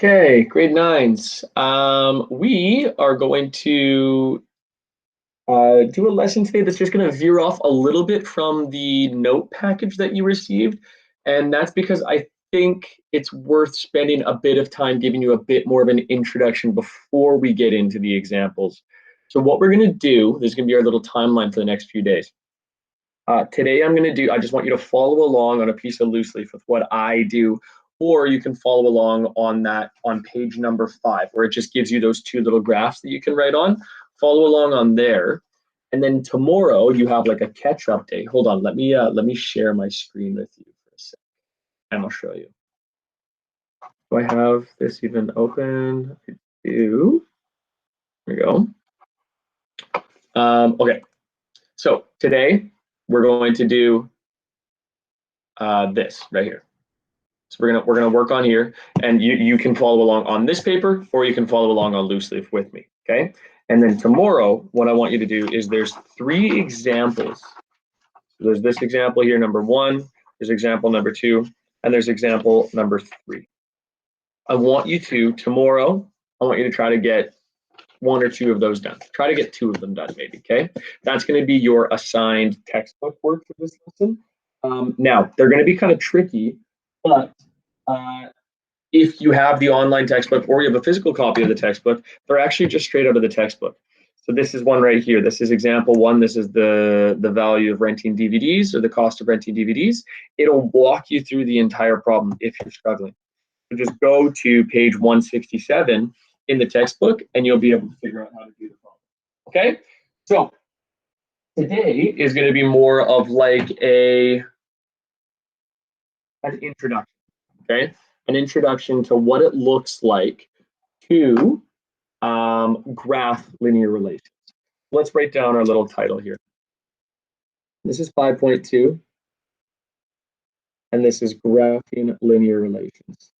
Okay, grade nines. We are going to do a lesson today that's just going to veer off a little bit from the note package that you received. And that's because I think it's worth spending a bit of time giving you a bit more of an introduction before we get into the examples. So what we're going to do, this is going to be our little timeline for the next few days. Today I just want you to follow along on a piece of loose leaf with what I do, or you can follow along on page number 5, where it just gives you those two little graphs that you can write on. Follow along on there. And then tomorrow you have like a catch-up day. Hold on, let me share my screen with you for a second, and I'll show you. Do I have this even open? I do. There we go. Okay, so today we're going to do this right here. So we're gonna work on here, and you can follow along on this paper, or you can follow along on loose leaf with me. Okay. And then tomorrow, what I want you to do is there's 3 examples. So there's this example here, number 1. There's example number 2, and there's example number 3. I want you to try to get 1 or 2 of those done. Try to get 2 of them done, maybe. Okay. That's going to be your assigned textbook work for this lesson. Now they're going to be kind of tricky, but if you have the online textbook or you have a physical copy of the textbook, they're actually just straight out of the textbook. So this is one right here. This is example 1. This is the value of renting DVDs, or the cost of renting DVDs. It'll walk you through the entire problem if you're struggling. So just go to page 167 in the textbook, and you'll be able to figure out how to do the problem. Okay? So today is going to be more of like an introduction. Okay? An introduction to what it looks like to graph linear relations. Let's write down our little title here. This is 5.2, and this is graphing linear relations.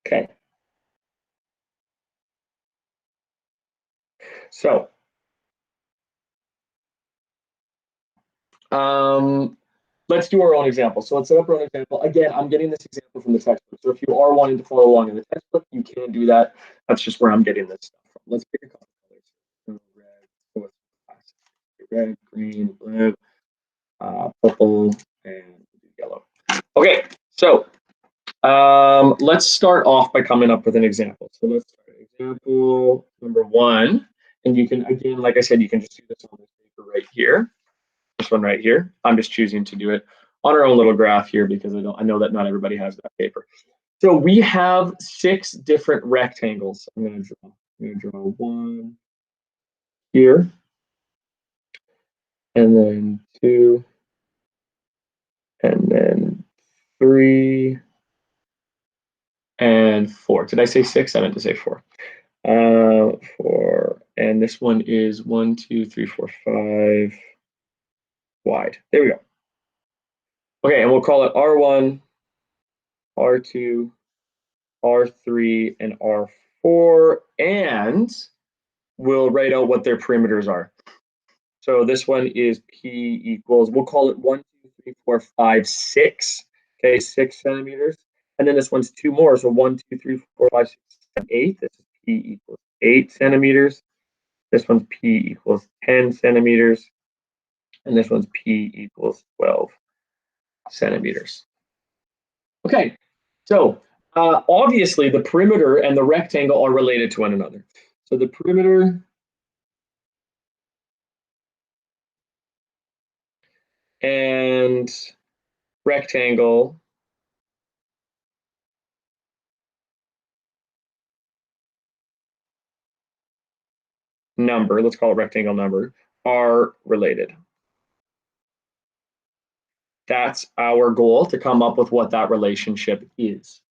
Okay. So let's do our own example. So let's set up our own example. Again, I'm getting this example from the textbook. So if you are wanting to follow along in the textbook, you can do that. That's just where I'm getting this stuff from. Let's pick a color. Red, green, blue, purple, and yellow. Okay, so let's start off by coming up with an example. So let's start example number 1. And you can, again, like I said, you can just do this on this paper right here. This one right here. I'm just choosing to do it on our own little graph here because I know that not everybody has that paper. So we have 6 different rectangles. I'm going to draw 1 here, and then 2, and then 3, and 4. Did I say 6? I meant to say 4. 4, and this one is 1, 2, 3, 4, 5 wide. There we go. Okay, and we'll call it R1, R2, R3, and R4, and we'll write out what their perimeters are. So this one is P equals, we'll call it 1, 2, 3, 4, 5, 6. Okay, 6 centimeters. And then this one's 2 more. So 1, 2, 3, 4, 5, 6, 7, 8. This is P equals 8 centimeters. This one's P equals 10 centimeters. And this one's P equals 12 centimeters. Okay, so obviously the perimeter and the rectangle are related to one another. So the perimeter and rectangle number, let's call it rectangle number, are related. That's our goal, to come up with what that relationship is.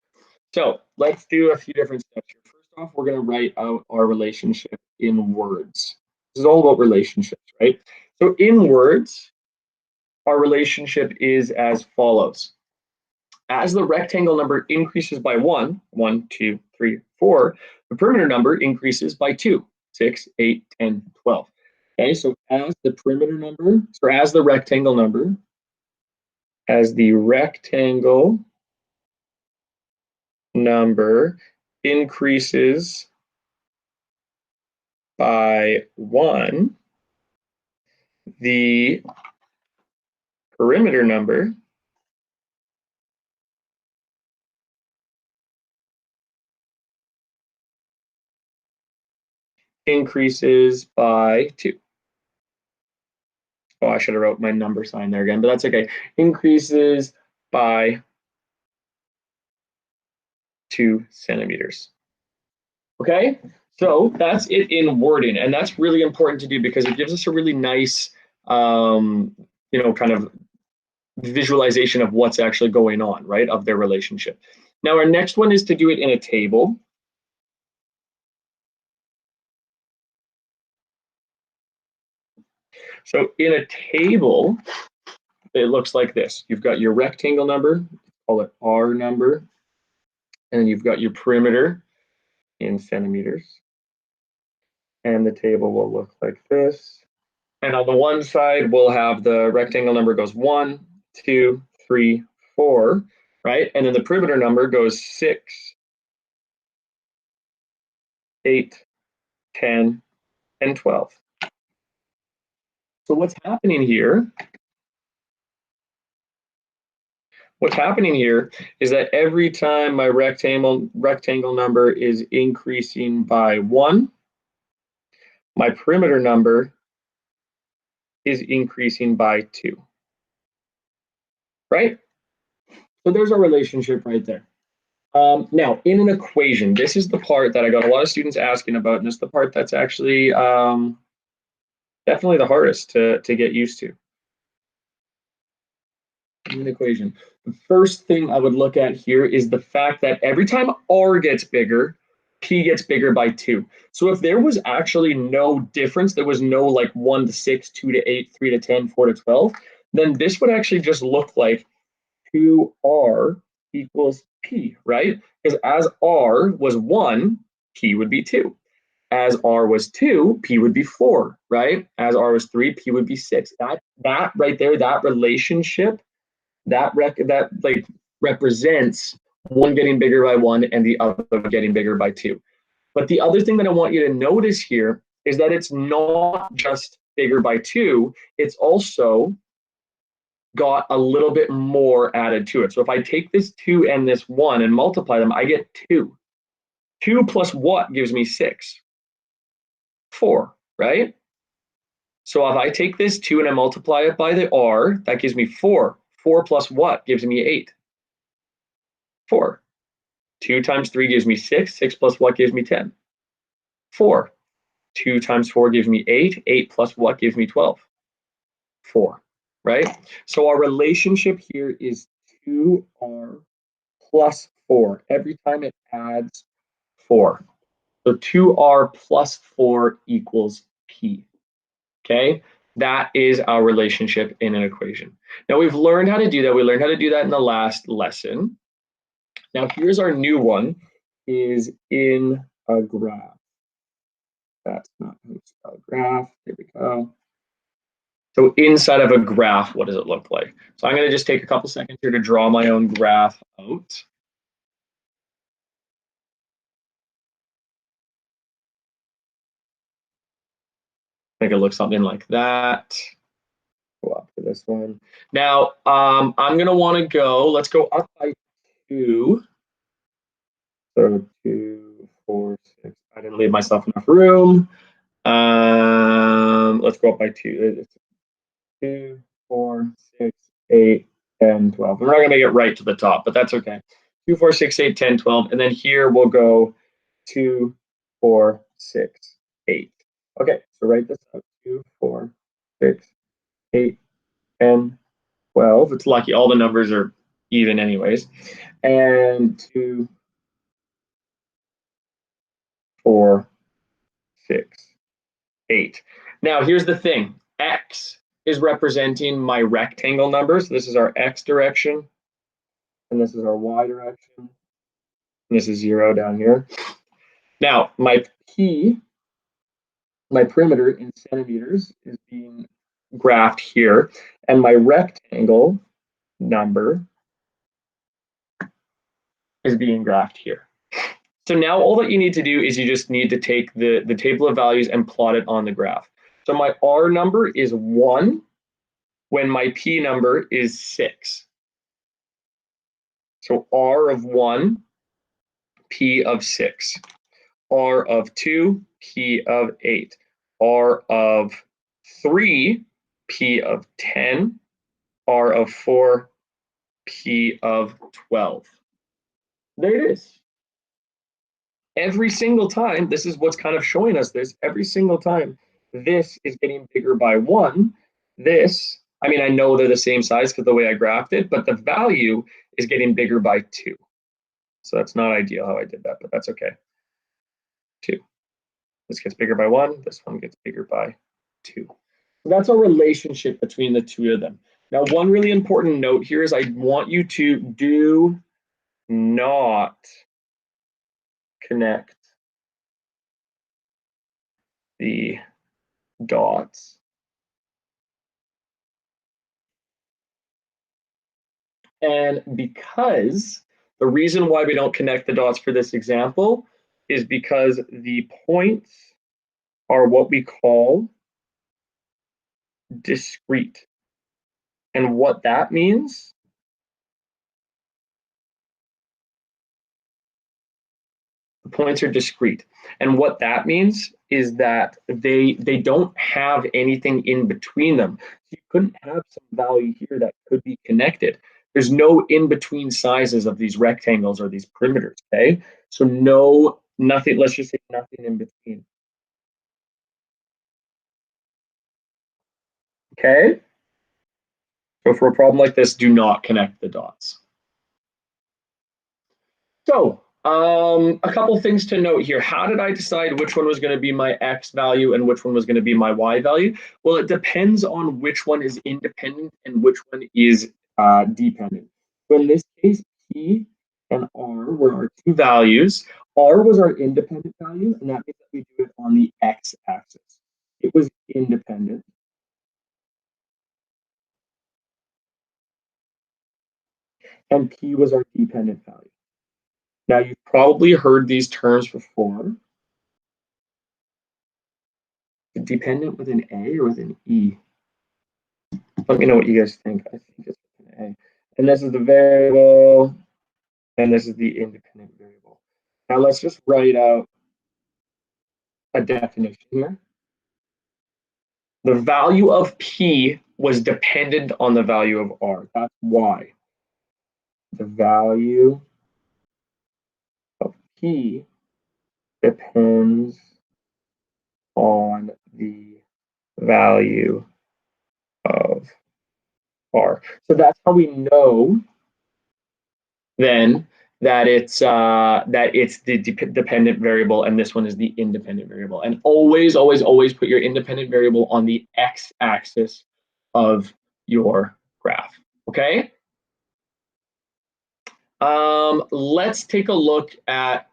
So let's do a few different steps here. First off, we're going to write out our relationship in words. This is all about relationships, right? So in words, our relationship is as follows. As the rectangle number increases by 1, 1, 2, 3, 4, the perimeter number increases by 2, 6, 8, 10, 12. Okay, so as the perimeter number, or as the rectangle number as the rectangle number increases by 1, the perimeter number increases by 2. Oh, I should have wrote my number sign there again, but that's okay. Increases by 2 centimeters. Okay, so that's it in wording, and that's really important to do because it gives us a really nice, kind of visualization of what's actually going on, right, of their relationship. Now, our next one is to do it in a table. So in a table, it looks like this. You've got your rectangle number, call it R number, and you've got your perimeter in centimeters. And the table will look like this. And on the one side, we'll have the rectangle number goes 1, 2, 3, 4, right? And then the perimeter number goes 6, 8, 10, and 12. So what's happening here is that every time my rectangle number is increasing by 1, my perimeter number is increasing by 2, right? So there's our relationship right there. Now, in an equation, this is the part that I got a lot of students asking about, and it's the part that's actually definitely the hardest to get used to. In an equation, the first thing I would look at here is the fact that every time R gets bigger, P gets bigger by 2. So if there was actually no difference, there was no like 1 to 6, 2 to 8, 3 to 10, 4 to 12, then this would actually just look like 2R equals P, right? Because as R was 1, P would be 2. As R was 2, P would be 4, right? As R was 3, P would be 6. That right there, that relationship, that like represents one getting bigger by 1 and the other getting bigger by 2. But the other thing that I want you to notice here is that it's not just bigger by 2, it's also got a little bit more added to it. So if I take this 2 and this 1 and multiply them, I get 2. 2 plus what gives me 6? 4, right? So if I take this 2 and I multiply it by the R, that gives me 4. 4 plus what gives me 8? 4. 2 times 3 gives me 6. 6 plus what gives me 10? 4. 2 times 4 gives me 8. 8 plus what gives me 12? 4, right? So our relationship here is 2R plus 4. Every time it adds 4. So 2R plus 4 equals P. Okay, that is our relationship in an equation. Now we've learned how to do that. We learned how to do that in the last lesson. Now here's our new one, is in a graph. That's not how you spell graph. There we go. So inside of a graph, what does it look like? So I'm going to just take a couple seconds here to draw my own graph out. Make it look something like that. Go up to this one. Now, I'm going to want to go, let's go up by 2. So 2, 4, 6. I didn't leave myself enough room. Let's go up by 2. It's 2, 4, 6, 8, 10, 12. We're not going to make it right to the top, but that's okay. 2, 4, 6, 8, 10, 12. And then here we'll go 2, 4, 6, 8. Okay, so write this out. 2, 4, 6, 8, 10, 12. It's lucky. All the numbers are even anyways. And 2, 4, 6, 8. Now, here's the thing. X is representing my rectangle numbers. This is our X direction. And this is our Y direction. And this is 0 down here. Now, my P, my perimeter in centimeters, is being graphed here. And my rectangle number is being graphed here. So now all that you need to do is you just need to take the table of values and plot it on the graph. So my R number is 1 when my P number is 6. So R of 1, P of 6. R of 2, P of 8. R of 3, P of 10. R of 4, P of 12. There it is. Every single time, this is what's kind of showing us this, every single time this is getting bigger by 1, this, I mean, I know they're the same size because the way I graphed it, but the value is getting bigger by 2. So that's not ideal how I did that, but that's okay. 2. This gets bigger by 1, this one gets bigger by 2. So that's a relationship between the two of them. Now, one really important note here is I want you to do not connect the dots. And because the reason why we don't connect the dots for this example is because the points are what we call discrete. And what that means the points are discrete. And what that means is that they don't have anything in between them. You couldn't have some value here that could be connected. There's no in between sizes of these rectangles or these perimeters, okay? So nothing, let's just say nothing in between. Okay? So for a problem like this, do not connect the dots. So a couple things to note here. How did I decide which one was going to be my X value and which one was going to be my Y value? Well, it depends on which one is independent and which one is dependent. So in this case, P and R were our two values. R was our independent value, and that means that we do it on the X axis. It was independent. And P was our dependent value. Now, you've probably heard these terms before. Dependent with an A or with an E? Let me know what you guys think. I think it's with an A. And this is the variable, and this is the independent variable. Now let's just write out a definition here. The value of P was dependent on the value of R. That's why. The value of P depends on the value of R. So that's how we know then that it's the dependent variable and this one is the independent variable. And always, always, always put your independent variable on the x-axis of your graph. Okay. Let's take a look at,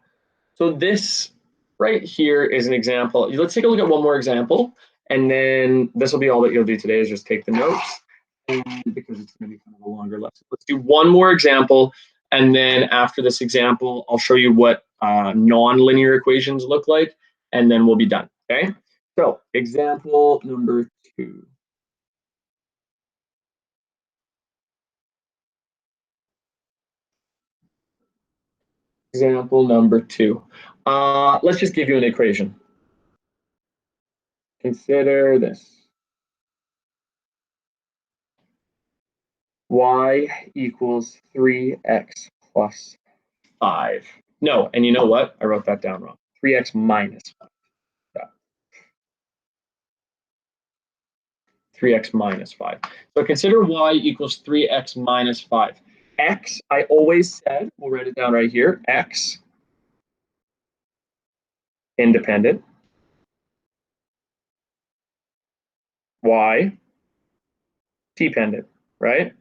so this right here is an example. Let's take a look at one more example, and then this will be all that you'll do today is just take the notes, and because it's going to be kind of a longer lesson. Let's do one more example, and then after this example, I'll show you what non-linear equations look like, and then we'll be done, okay? So example number 2. Example number 2. Let's just give you an equation. Consider this. Y equals 3x plus 5. No, and you know what? I wrote that down wrong. 3x minus 5. Yeah. 3x minus 5. So consider y equals 3x minus 5. X, I always said, we'll write it down right here, x independent, y dependent, right?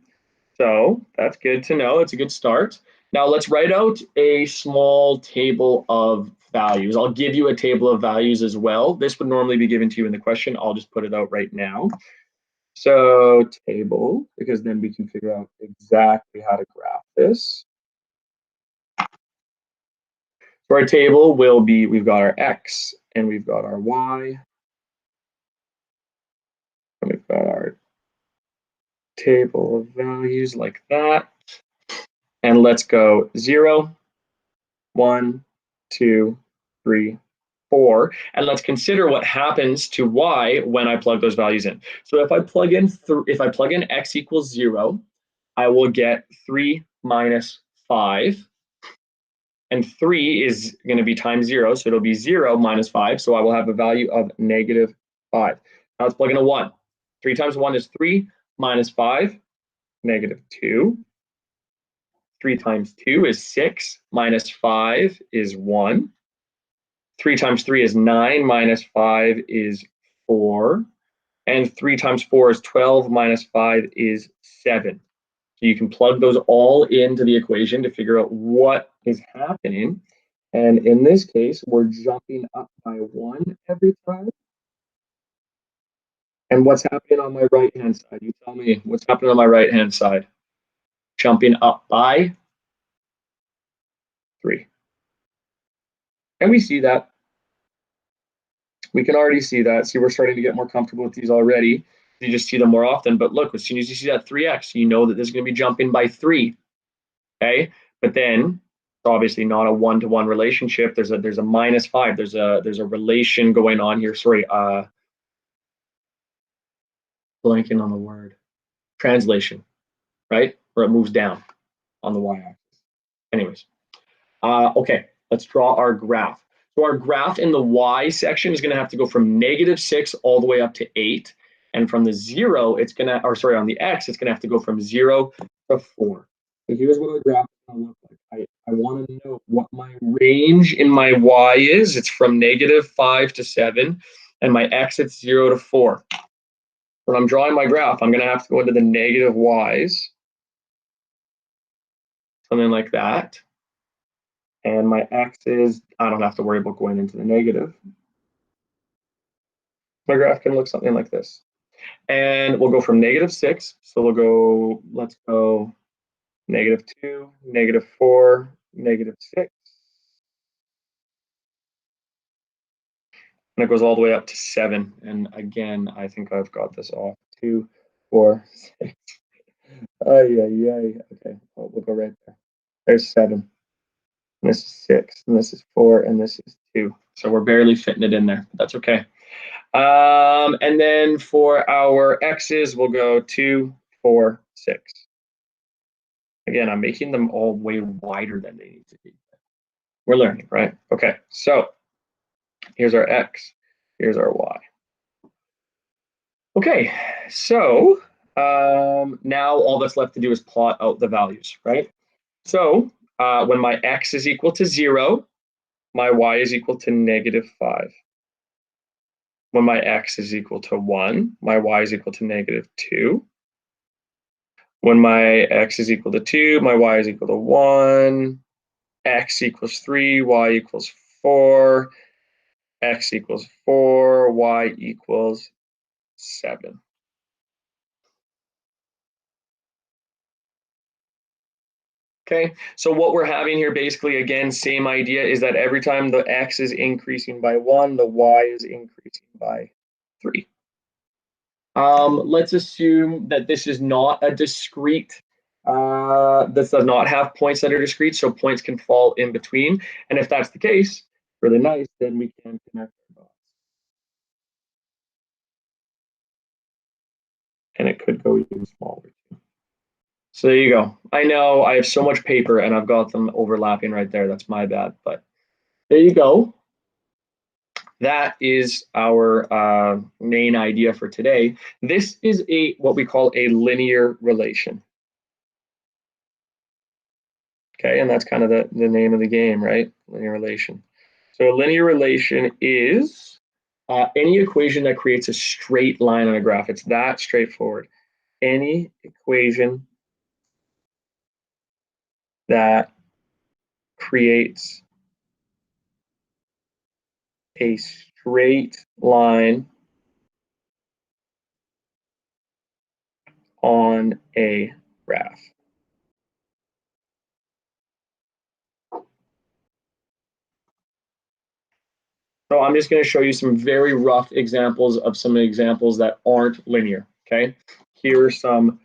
So that's good to know. It's a good start. Now let's write out a small table of values. I'll give you a table of values as well. This would normally be given to you in the question. I'll just put it out right now. So table, because then we can figure out exactly how to graph this. So our table will be, we've got our X and we've got our Y. And we've got our table of values like that. And let's go 0, 1, 2, 3, 4. And let's consider what happens to Y when I plug those values in. So if I plug in X equals 0, I will get 3 minus 5. And 3 is going to be times 0, so it'll be 0 minus 5. So I will have a value of negative 5. Now let's plug in a 1. 3 times 1 is 3 minus 5, negative 2. 3 times 2 is 6 minus 5 is 1. 3 times 3 is 9 minus 5 is 4. And 3 times 4 is 12 minus 5 is 7. So you can plug those all into the equation to figure out what is happening. And in this case, we're jumping up by 1 every time. And what's happening on my right-hand side? You tell me what's happening on my right-hand side. Jumping up by 3. And we see that. We can already see that. See, we're starting to get more comfortable with these already. You just see them more often. But look, as soon as you see that 3x, you know that this is going to be jumping by 3. Okay, but then it's obviously not a one-to-one relationship. There's a minus 5. There's a relation going on here. Sorry, blanking on the word. Translation, right? Or it moves down on the y-axis. Anyways, okay, let's draw our graph. So our graph in the y section is going to have to go from -6 all the way up to 8. And from the 0, it's going to, or sorry, on the x, it's going to have to go from 0 to 4. So here's what our graph is going to look like. I want to know what my range in my y is. It's from -5 to 7. And my x, it's 0 to 4. When I'm drawing my graph, I'm going to have to go into the negative y's. Something like that. And my x's, I don't have to worry about going into the negative. My graph can look something like this. And we'll go from -6. So we'll go, let's go -2, -4, -6. And it goes all the way up to 7. And again, I think I've got this off. 2, 4, 6. Okay, we'll go right there. There's 7. And this is 6. And this is 4. And this is 2. So we're barely fitting it in there. But that's okay. And then for our x's, we'll go 2, 4, 6. Again, I'm making them all way wider than they need to be. We're learning, right? Okay, so here's our x, here's our y. Okay, so now all that's left to do is plot out the values, right? So when my x is equal to 0, my y is equal to -5. When my x is equal to 1, my y is equal to -2. When my x is equal to 2, my y is equal to 1. X equals 3, y equals 4. X equals 4, y equals 7. Okay, so what we're having here basically, again, same idea, is that every time the x is increasing by 1, the y is increasing by 3. Let's assume that this is not a discrete, this does not have points that are discrete, so points can fall in between. And if that's the case, really nice, then we can connect our dots. And it could go even smaller. So there you go. I know I have so much paper and I've got them overlapping right there. That's my bad, but there you go. That is our main idea for today. This is what we call a linear relation. Okay, and that's kind of the name of the game, right? Linear relation. So a linear relation is any equation that creates a straight line on a graph. It's that straightforward. Any equation that creates a straight line on a graph. So I'm just going to show you some very rough examples of some examples that aren't linear, okay? Here are some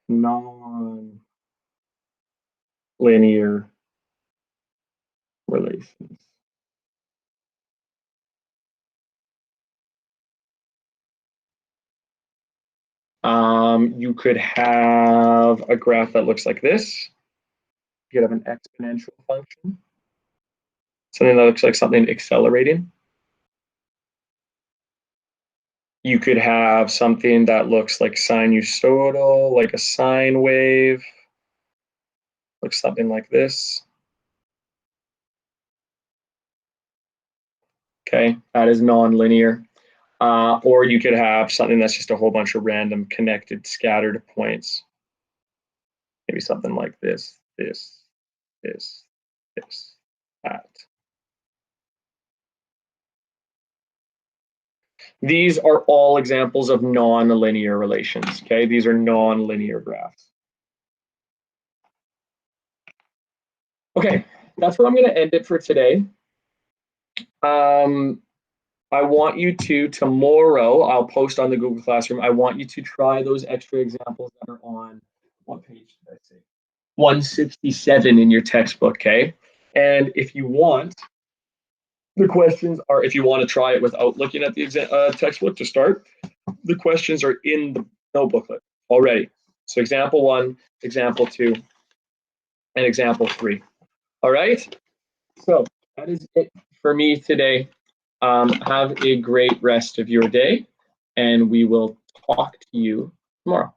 non-linear relations. You could have a graph that looks like this. You could have an exponential function, something that looks like something accelerating. You could have something that looks like sinusoidal, like a sine wave. Looks something like this. Okay, that is non-linear. Or you could have something that's just a whole bunch of random connected scattered points. Maybe something like this, this, that. These are all examples of non-linear relations, okay? These are non-linear graphs. Okay, that's where I'm gonna end it for today. I want you to, tomorrow, I'll post on the Google Classroom, I want you to try those extra examples that are on, what page did I say? 167 in your textbook, okay? And if you want, the questions are, if you want to try it without looking at the textbook to start, the questions are in the notebooklet already. So example 1, example 2, and example 3. All right? So that is it for me today. Have a great rest of your day, and we will talk to you tomorrow.